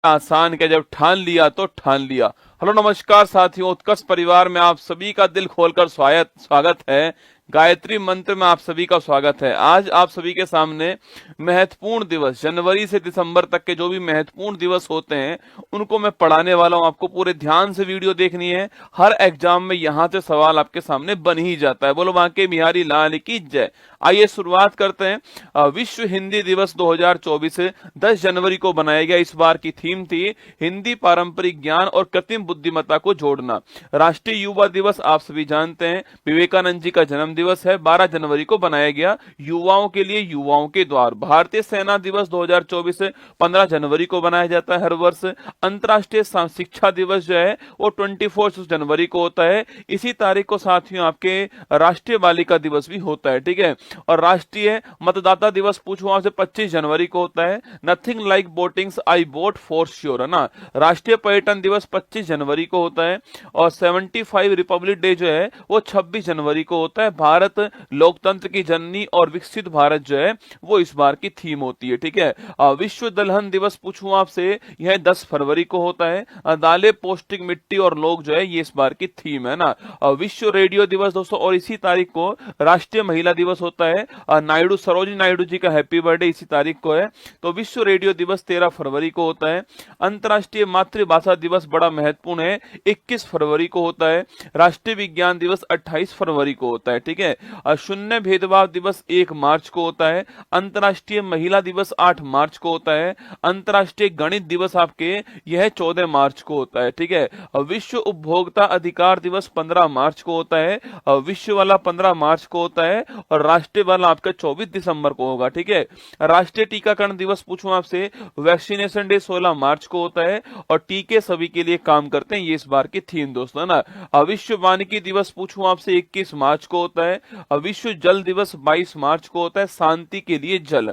आसान क्या, जब ठान लिया तो ठान लिया। हेलो नमस्कार साथियों, उत्कर्ष परिवार में आप सभी का दिल खोलकर स्वागत स्वागत है। गायत्री मंत्र में आप सभी का स्वागत है। आज आप सभी के सामने महत्वपूर्ण दिवस, जनवरी से दिसंबर तक के जो भी महत्वपूर्ण दिवस होते हैं उनको मैं पढ़ाने वाला हूं। आपको पूरे ध्यान से वीडियो देखनी है। हर एग्जाम में यहाँ से सवाल आपके सामने बन ही जाता है। बोलो बांके बिहारी लाल की जय। आइए शुरुआत करते हैं। विश्व हिंदी दिवस 2024 10 जनवरी को बनाया गया। इस बार की थीम थी हिंदी पारंपरिक ज्ञान और कृत्रिम बुद्धिमत्ता को जोड़ना। राष्ट्रीय युवा दिवस आप सभी जानते हैं, विवेकानंद जी का जन्म दिवस है, 12 जनवरी को बनाया गया। युवाओं के लिए युवाओं के द्वार। भारतीय सेना दिवस 2024 15 जनवरी को बनाया जाता है हर वर्ष। अंतर्राष्ट्रीय शिक्षा दिवस जो है वो 24 जनवरी को होता है। इसी तारीख को साथियों आपके राष्ट्रीय बालिका दिवस भी होता है, ठीक है। और राष्ट्रीय मतदाता दिवस पूछूं आपसे 25 जनवरी को होता है। Nothing like votings, I vote for sure, है ना। राष्ट्रीय पर्यटन दिवस 25 जनवरी को होता है। और 75 रिपब्लिक डे जो है वो 26 जनवरी को होता है। भारत लोकतंत्र की जननी और विकसित भारत जो है वो इस बार की थीम होती है, ठीक है। विश्व दलहन दिवस पूछूं आपसे, यह 10 फरवरी को होता है। दालें, पौष्टिक मिट्टी और लोग जो है ये इस बार की थीम है ना। विश्व रेडियो दिवस दोस्तों, और इसी तारीख को राष्ट्रीय महिला दिवस होता है। नायडू, सरोजिनी नायडू जी का हैप्पी बर्थडे इसी तारीख को है। तो विश्व रेडियो दिवस 13 फरवरी को होता है। अंतर्राष्ट्रीय मातृभाषा दिवस बड़ा महत्वपूर्ण है, 21 फरवरी को होता है। राष्ट्रीय विज्ञान दिवस 28 फरवरी को होता है, ठीक है। शून्य भेदभाव दिवस 1 मार्च को होता है। अंतर्राष्ट्रीय महिला दिवस 8 मार्च को होता है। अंतर्राष्ट्रीय गणित दिवस आपके यह 14 मार्च को होता है, ठीक है। विश्व उपभोक्ता अधिकार दिवस 15 मार्च को होता है। विश्व वाला 15 मार्च को होता है और राष्ट्रीय वाला आपका 24 दिसंबर को होगा, ठीक है। राष्ट्रीय टीकाकरण दिवस पूछूं आपसे, वैक्सीनेशन डे 16 मार्च को होता है। और टीके सभी के लिए काम करते हैं, ये इस बार की थीम दोस्तों, है ना। विश्व वानिकी दिवस पूछूं आपसे 21 मार्च को होता है। विश्व जल दिवस 22 मार्च को होता है, शांति के लिए जल।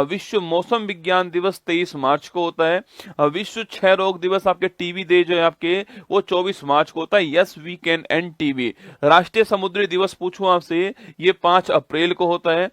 विश्व मौसम विज्ञान दिवस 23 मार्च को होता है। विश्व क्षय रोग दिवस आपके टीबी डे जो है आपके वो 24 मार्च को होता है। Yes we can end TB. राष्ट्रीय समुद्री दिवस पूछूं आपसे, ये 5 अप्रैल को होता है।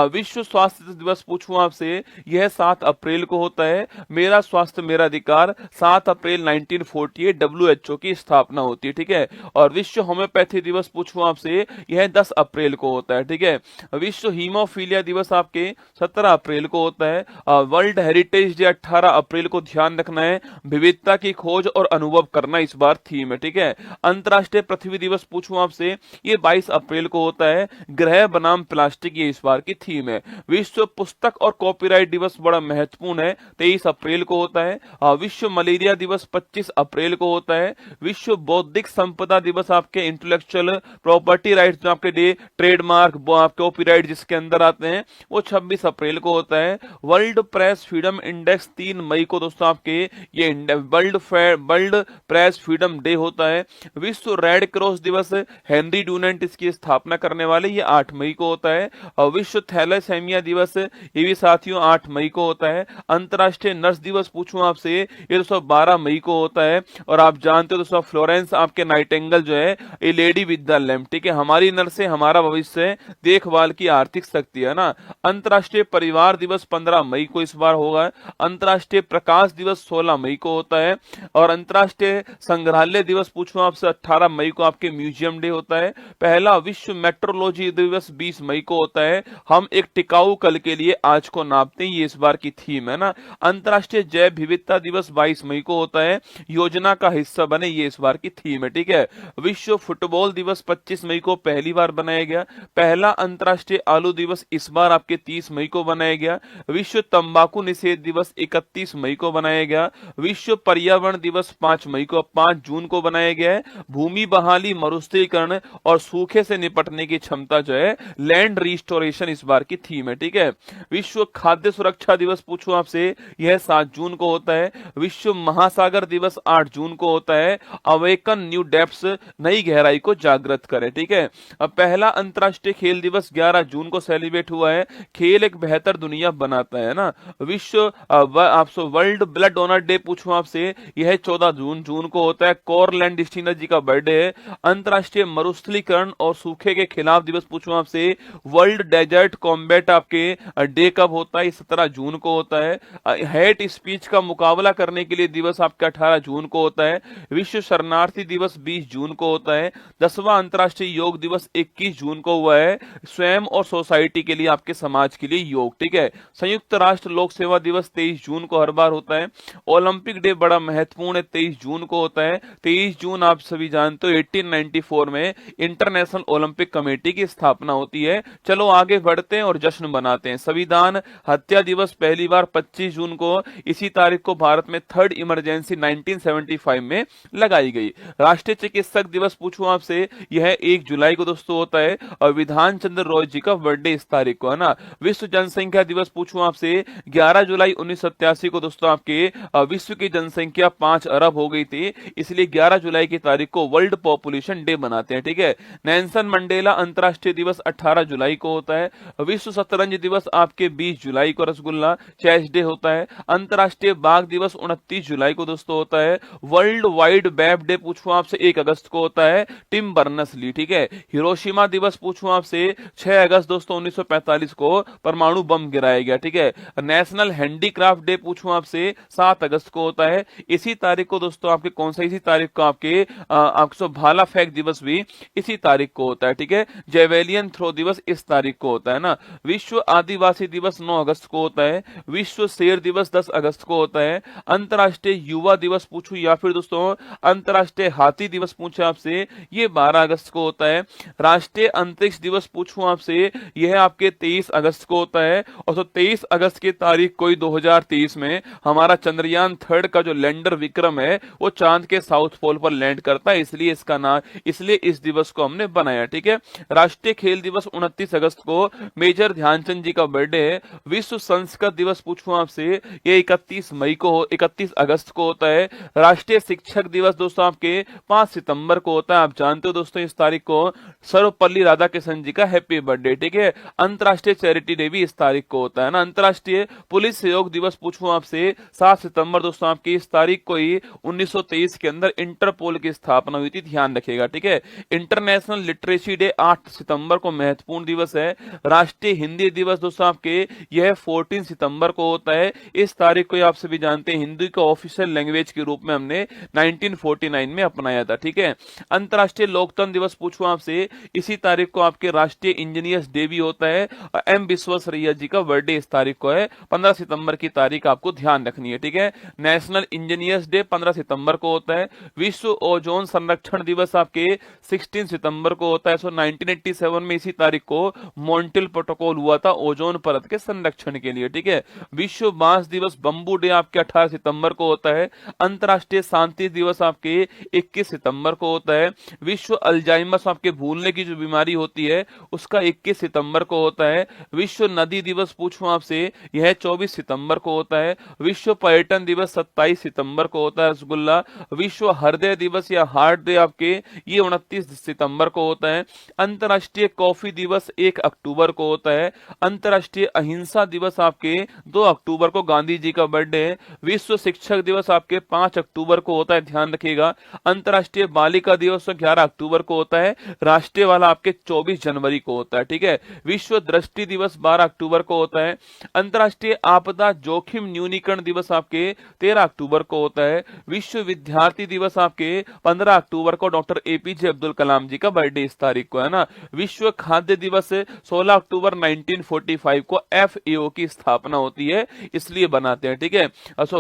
विश्व स्वास्थ्य दिवस पूछूं आपसे, यह 7 अप्रैल को होता है। मेरा स्वास्थ्य मेरा अधिकार 7 अप्रैल 1948 WHO की स्थापना होती है, ठीक है। और विश्व होम्योपैथी दिवस पूछूं आपसे, यह 10 अप्रैल को होता है, ठीक है। विश्व हीमोफीलिया दिवस आपके 17 अप्रैल को होता है। वर्ल्ड हेरिटेज डे 18 अप्रैल को, ध्यान रखना है। विविधता की खोज और अनुभव करना इस बार थीम है, ठीक है। अंतर्राष्ट्रीय पृथ्वी दिवस पूछूं आपसे, ये 22 अप्रैल को होता है। ग्रह बनाम प्लास्टिक ये इस बार की थीम है। विश्व पुस्तक और कॉपीराइट दिवस बड़ा महत्वपूर्ण है, 23 अप्रैल को होता है। विश्व मलेरिया दिवस 25 अप्रैल को होता है। विश्व बौद्धिक संपदा दिवस आपके इंटेलेक्चुअल प्रॉपर्टी राइट्स जो आपके डे, ट्रेडमार्क कॉपीराइट जिसके अंदर आते हैं, वो 26 अप्रैल को होता है। वर्ल्ड प्रेस फ्रीडम इंडेक्स 3 मई को दोस्तों आपके ये वर्ल्ड प्रेस फ्रीडम डे होता है। विश्व रेड क्रॉस दिवस, हेनरी डूनेंट इसकी स्थापना करने वाले, ये 8 मई को होता है। और विश्व थैलेसेमिया दिवस ये भी साथियों 8 मई को होता है। अंतर्राष्ट्रीय नर्स दिवस पूछूं आपसे, ये दोस्तों 12 मई को होता है। और आप जानते हो दोस्तों फ्लोरेंस आपके नाइटिंगेल जो है ये लेडी विद द लैम्प, ठीक है। हमारी नर्स हमारा भविष्य, देखभाल की आर्थिक शक्ति, है ना। अंतर्राष्ट्रीय परिवार दिवस 15 मई को इस बार होगा। अंतर्राष्ट्रीय प्रकाश दिवस 16 मई को होता है। और अंतर्राष्ट्रीय संग्रहालय दिवस पूछूं आपसे 18 मई को आपके म्यूजियम डे होता है। पहला विश्व मेट्रोलॉजी दिवस 20 मई को होता है। हम एक टिकाऊ कल के लिए आज को नापते हैं, ये इस बार की थीम है ना। अंतर्राष्ट्रीय जैव विविधता दिवस 22 मई को होता है। योजना का हिस्सा बने, ये इस बार की थीम है, ठीक है। विश्व फुटबॉल दिवस 25 मई को पहली बार बनाया गया। पहला अंतर्राष्ट्रीय आलू दिवस इस बार आपके 30 मई को बनाया गया। विश्व तंबाकू निषेध दिवस 31 मई को बनाया गया। विश्व पर्यावरण दिवस 5 मई को 5 जून को बनाया गया है। भूमि बहाली, मरुस्थलीकरण और सूखे से निपटने की क्षमता जो है, लैंड रिस्टोरेशन इस बार की थीम है, ठीक है। विश्व खाद्य सुरक्षा दिवस पूछूं आपसे, यह 7 जून को होता है। विश्व महासागर दिवस 8 जून को होता है। अवेकन न्यू डेप्थ्स, नई गहराई को जागृत करें, ठीक है। पहला पहला अंतर्राष्ट्रीय खेल दिवस 11 जून को सेलिब्रेट हुआ है। खेल एक बेहतर दुनिया बनाता है ना। विश्व आपसे वर्ल्ड ब्लड डोनर डे पूछूं आपसे, यह 14 जून को होता है। कोरलैंड डिस्टिनर जी का बर्थडे है। अंतर्राष्ट्रीय मरुस्थलीकरण और सूखे के खिलाफ दिवस पूछूं आपसे, वर्ल्ड डेजर्ट कॉम्बैट आपके डे कब होता है? 17 जून को होता है। हेट स्पीच का मुकाबला करने के लिए दिवस आपका 18 जून को होता है। विश्व शरणार्थी दिवस 20 जून को होता है। 10वां अंतर्राष्ट्रीय योग दिवस 21 जून को हुआ है। स्वयं और सोसाइटी के लिए, आपके समाज के लिए योग, ठीक है। संयुक्त राष्ट्र लोक सेवा दिवस 23 जून को हर बार होता है। ओलंपिक डे बड़ा महत्वपूर्ण है, 23 जून को होता है। 23 जून आप सभी जानते हो 1894 में इंटरनेशनल ओलंपिक कमेटी की स्थापना होती है। चलो आगे बढ़ते हैं और जश्न बनाते हैं। संविधान हत्या दिवस पहली बार 25 जून को इसी तारीख को भारत में थर्ड इमरजेंसी 1975 में लगाई गई। राष्ट्रीय चिकित्सक दिवस पूछूं आपसे, यह 1 जुलाई को दोस्तों होता है। और विधान चंद्र रॉय जी का बर्थडे इस तारीख को है ना। विश्व जनसंख्या दिवस पूछूं आपसे, 11 जुलाई 1987 को दोस्तों आपके विश्व की जनसंख्या 5 अरब हो गई थी, इसलिए 11 जुलाई की तारीख को वर्ल्ड पॉपुलेशन डे बनाते हैं, ठीक है। नेल्सन मंडेला अंतर्राष्ट्रीय दिवस 18 जुलाई को होता है। विश्व शतरंज दिवस आपके 20 जुलाई को रसगुल्ला चेस डे होता है। अंतर्राष्ट्रीय बाघ दिवस 29 जुलाई को दोस्तों होता है। वर्ल्ड वाइड वेब डे पूछूं आपसे 1 अगस्त को होता है। टिम बर्नस ली, ठीक है। हिरोशिमा दिवस पूछूं आपसे 6 अगस्त दोस्तों 1945 को परमाणु बम गिराया गया, ठीक है। नेशनल हैंडीक्राफ्ट डे पूछूं आपसे 7 अगस्त को होता है। इसी तारीख को दोस्तों आपके कौन सा, इसी तारीख को आपके आपको भाला फेंक दिवस भी इसी तारीख को होता है, ठीक है। जेवेलियन थ्रो दिवस इस तारीख को होता है ना। विश्व आदिवासी दिवस 9 अगस्त को होता है। विश्व शेर दिवस 10 अगस्त को होता है। अंतर्राष्ट्रीय युवा दिवस पूछूं या फिर दोस्तों अंतर्राष्ट्रीय हाथी दिवस पूछे आपसे, ये 12 अगस्त को होता है। राष्ट्रीय अंतरिक्ष दिवस पूछूं आपसे, यह आपके 23 अगस्त को होता है। और तो 23 अगस्त की तारीख को ही 2023 में हमारा चंद्रयान 3 का जो लैंडर विक्रम है वो चांद के साउथ पोल पर लैंड करता है, इसलिए इसका नाम, इसलिए इस दिवस को हमने बनाया, ठीक है। राष्ट्रीय खेल दिवस 29 अगस्त को मेजर ध्यानचंद जी का बर्थडे है। विश्व संस्कृत दिवस पूछूं आपसे, ये 31 अगस्त को होता है। राष्ट्रीय शिक्षक दिवस दोस्तों आपके 5 सितंबर को होता है। आप जानते हो दोस्तों इस तारीख को सर्वपल्ली राधाकृष्णन जी का हैप्पी बर्थडे, ठीक है। अंतर्राष्ट्रीय चैरिटी डे भी इस तारीख को होता है ना। अंतर्राष्ट्रीय पुलिस सहयोग दिवस पूछूं आपसे 7 सितंबर दोस्तों आपकी इस तारीख को ही 1923 के अंदर इंटरपोल की स्थापना हुई थी, ध्यान रखिएगा, ठीक है। इंटरनेशनल लिटरेसी डे 8 सितंबर को महत्वपूर्ण दिवस है। राष्ट्रीय हिंदी दिवस दोस्तों आपके यह 14 सितंबर को होता है। इस तारीख को आप सभी जानते हैं हिंदी को ऑफिशियल लैंग्वेज के रूप में हमने 1949 में अपनाया था, ठीक है। अंतर्राष्ट्रीय लोकतंत्र दिवस पूछूं आपसे, इसी तारीख को आपके राष्ट्रीय इंजीनियर्स डे भी होता है। एम विश्वेश्वरैया जी का बर्थडे इस तारीख को है। 15 सितंबर की तारीख आपको ध्यान रखनी है, ठीक है। नेशनल इंजीनियर्स डे 15 सितंबर को होता है। विश्व ओजोन संरक्षण दिवस आपके 16 सितंबर को होता है। 1987 में इसी तारीख को मॉन्ट्रियल प्रोटोकॉल हुआ था ओजोन परत के संरक्षण के लिए, ठीक है। विश्व बांस दिवस बंबू डे आपके 18 सितंबर को होता है। अंतर्राष्ट्रीय शांति दिवस आपके 21 सितंबर को होता है। विश्व अल्जाइमर्स आपके भूलने की जो बीमारी होती है उसका 21 सितंबर को होता है। विश्व नदी दिवस पूछूं आपसे, यह 24 सितंबर को होता है। विश्व पर्यटन दिवस 27 सितंबर को होता है रसगुल्ला। विश्व हृदय दिवस या हार्ट डे आपके ये 29 सितंबर को होता है। अंतर्राष्ट्रीय कॉफी दिवस 1 अक्टूबर को होता है। अंतर्राष्ट्रीय अहिंसा दिवस आपके 2 अक्टूबर को गांधी जी का बर्थडे है। विश्व शिक्षक दिवस आपके 5 अक्टूबर को होता है, ध्यान रखिएगा। अंतर्राष्ट्रीय बालिका दिवस 11 अक्टूबर को होता है। राष्ट्रीय वाला आपके 24 जनवरी को होता है, ठीक है। विश्व दृष्टि दिवस 12 अक्टूबर को होता है। अंतर्राष्ट्रीय आपदा जोखिम न्यूनीकरण दिवस आपके 13 अक्टूबर को होता है। विश्व विद्यार्थी दिवस आपके 15 अक्टूबर को डॉक्टर एपीजे अब्दुल कलाम जी का बर्थडे इस तारीख को है ना। विश्व खाद्य दिवस 16 अक्टूबर 1945 को एफएओ की स्थापना होती है, इसलिए बनाते हैं, ठीक है।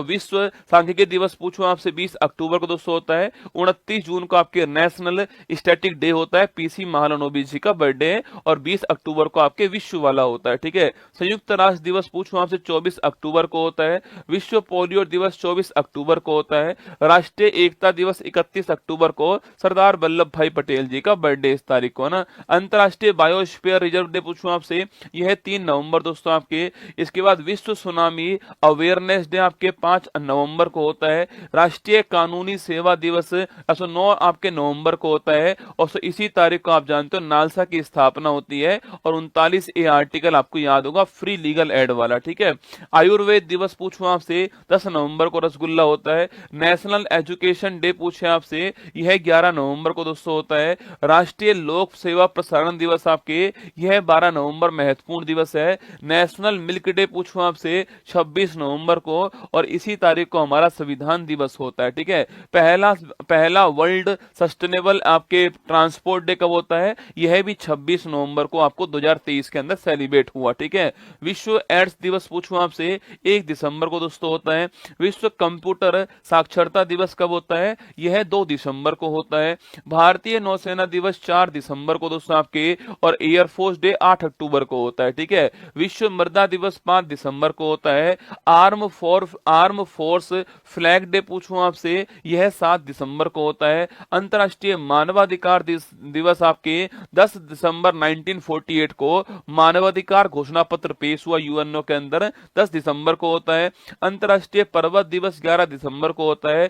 विश्व सांख्यिकी दिवस पूछूं आपसे 20 अक्टूबर को दोस्तों होता है। 29 जून को आपके नेशनल स्टैटिक डे होता है, पीसी महालनोबिस जी का बर्थडे है। और 20 अक्टूबर को आपके विश्व वाला होता है, ठीक है। संयुक्त राष्ट्र दिवस पूछूं आपसे 24 अक्टूबर को होता है। विश्व पोलियो दिवस 24 अक्टूबर को होता है। राष्ट्रीय एकता दिवस 31 अक्टूबर को सरदार वल्लभ भाई पटेल जी का बर्थडे इस तारीख को है ना। अंतर्राष्ट्रीय बायोस्फीयर रिजर्व डे पूछूं आपसे, यह 3 नवंबर दोस्तों आपके। इसके बाद विश्व सुनामी अवेयरनेस डे आपके 5 नवंबर को होता है। राष्ट्रीय कानूनी सेवा दिवस 9 आपके नवंबर को होता है। और इसी तारीख को आप जानते जानते हो नालसा की स्थापना होती है, और 39A आर्टिकल आपको याद होगा, फ्री लीगल एड वाला, ठीक है। आयुर्वेद दिवस पूछूं आपसे, 10 नवंबर को रसगुल्ला होता है। नेशनल एजुकेशन डे पूछे आपसे, यह 11 नवंबर को दोस्तों होता है। राष्ट्रीय लोक सेवा प्रसारण दिवस आपके, यह 12 नवंबर महत्वपूर्ण दिवस है। नेशनल मिल्क डे पूछूं आपसे, 26 नवंबर को, और इसी तारीख को हमारा संविधान दिवस होता है, ठीक है। पहला पहला वर्ल्ड सस्टेनेबल आपके ट्रांसपोर्ट डे कब होता है, यह भी 26 नवंबर को आपको 2023 के अंदर सेलिब्रेट हुआ, ठीक है। विश्व एड्स दिवस पूछूं आपसे, 1 दिसंबर को दोस्तों होता है। विश्व कंप्यूटर साक्षरता दिवस कब होता है, यह 2 दिसंबर को होता है। भारतीय नौसेना दिवस 4 दिसंबर को दोस्तों आपके, और एयरफोर्स डे 8 अक्टूबर को होता है, ठीक है। विश्व मृदा दिवस 5 दिसंबर को होता है। आर्म फोर्स फ्लैग डे पूछूं आपसे, यह 7 दिसंबर को होता है। अंतर्राष्ट्रीय मानवाधिकार दिवस आपके 10 दिसंबर 1948 को मानवाधिकार घोषणा पत्र पेश हुआ यूएनओ के अंदर, 10 दिसंबर को होता है। अंतर्राष्ट्रीय पर्वत दिवस 11 दिसंबर को होता है।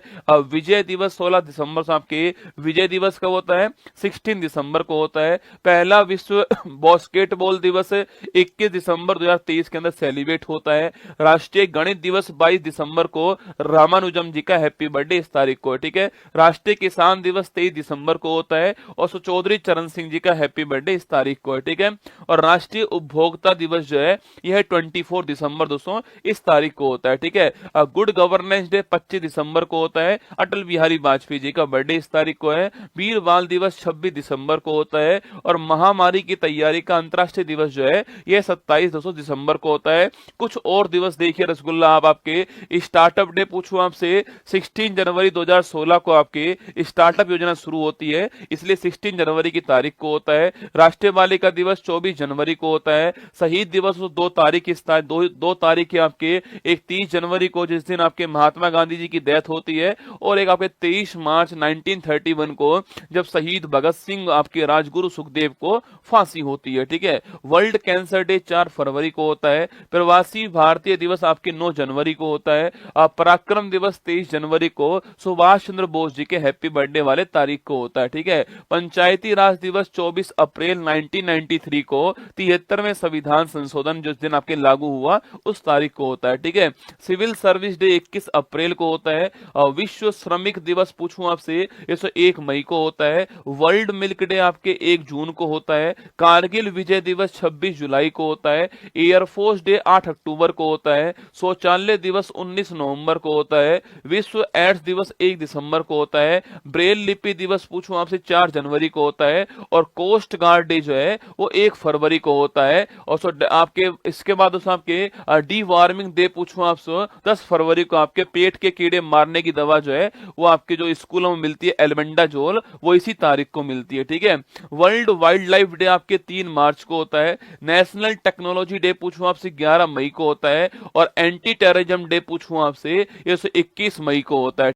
विजय दिवस 16 दिसंबर से आपके, विजय दिवस कब होता है, 16 दिसंबर को होता है। पहला विश्व बास्केटबॉल दिवस 21 दिसंबर 2023 के अंदर सेलिब्रेट होता है। राष्ट्रीय गणित दिवस 22 दिसंबर को, रामानुजम जी का हैप्पी बर्थडे इस तारीख को, ठीक है। राष्ट्रीय किसान दिवस 23 दिसंबर को होता है, और चौधरी चरण सिंह जी का हैप्पी बर्थडे इस तारीख को है, ठीक है। और राष्ट्रीय उपभोक्ता दिवस जो है, यह 24 दिसंबर दोस्तों इस तारीख को होता है, ठीक है। गुड गवर्नेंस डे 25 दिसंबर को होता है। अटल बिहारी वाजपेयी जी का बर्थडे इस तारीख को है। वीर बाल दिवस 26 दिसंबर को होता है। और महामारी की तैयारी का अंतर्राष्ट्रीय दिवस जो है, यह 27 दोस्तों दिसंबर को होता है। कुछ और दिवस देखिए रसगुल्ला, आप आपके स्टार्टअप डे पूछूं आपसे, 16 जनवरी 2016 को आपके स्टार्टअप योजना शुरू होती है, इसलिए 16 जनवरी की तारीख को होता है। राष्ट्रीय बालिका दिवस 24 जनवरी को होता है। शहीद दिवस 2 तारीख दो तारीख है आपके, एक 30 जनवरी को जिस दिन आपके महात्मा गांधी जी की डेथ होती है, और एक आपके 23 मार्च 1931 को जब शहीद भगत सिंह आपके राजगुरु सुखदेव को फांसी होती है, ठीक है। वर्ल्ड कैंसर डे 4 फरवरी को होता है। प्रवासी भारतीय दिवस आपके 9 जनवरी को होता है। पराक्रम दिवस 23 जनवरी को सुभाष चंद्र बोस जी के हैप्पी बर्थडे वाले तारीख को होता है, ठीक है। पंचायती राज दिवस 24 अप्रैल 1993 को, 73वें संविधान संशोधन जिस दिन आपके लागू हुआ उस तारीख को होता है, ठीक है। सिविल सर्विस डे 21 अप्रैल को होता है। विश्व श्रमिक दिवस पूछूं आपसे, ये 1 मई को होता है। वर्ल्ड मिल्क डे आपके 1 जून को होता है। कारगिल विजय दिवस 26 जुलाई को होता है। एयरफोर्स डे 8 अक्टूबर को होता है। शौचालय दिवस 19 नवंबर को होता है। विश्व एड्स दिवस 1 दिसंबर को होता है। ब्रेल लिपि दिवस पूछूं आपसे 4 जनवरी को होता है। और कोस्ट गार्ड डे जो है वो 1 फरवरी को होता है। और आपके इसके बाद आपके डी वार्मिंग डे पूछूं आपसे 10 फरवरी को, आपके पेट के कीड़े मारने की दवा जो है वो आपके जो स्कूलों में मिलती है एल्बेंडाजोल, वो इसी तारीख को मिलती है, ठीक है। वर्ल्ड वाइल्ड लाइफ डे आपके 3 मार्च को होता है। नेशनल टेक्नोलॉजी डे पूछूं आपसे 11 मई को होता है। और एंटी टेररिज्म डे पूछूं आपसे, ये 21 मई को होता है।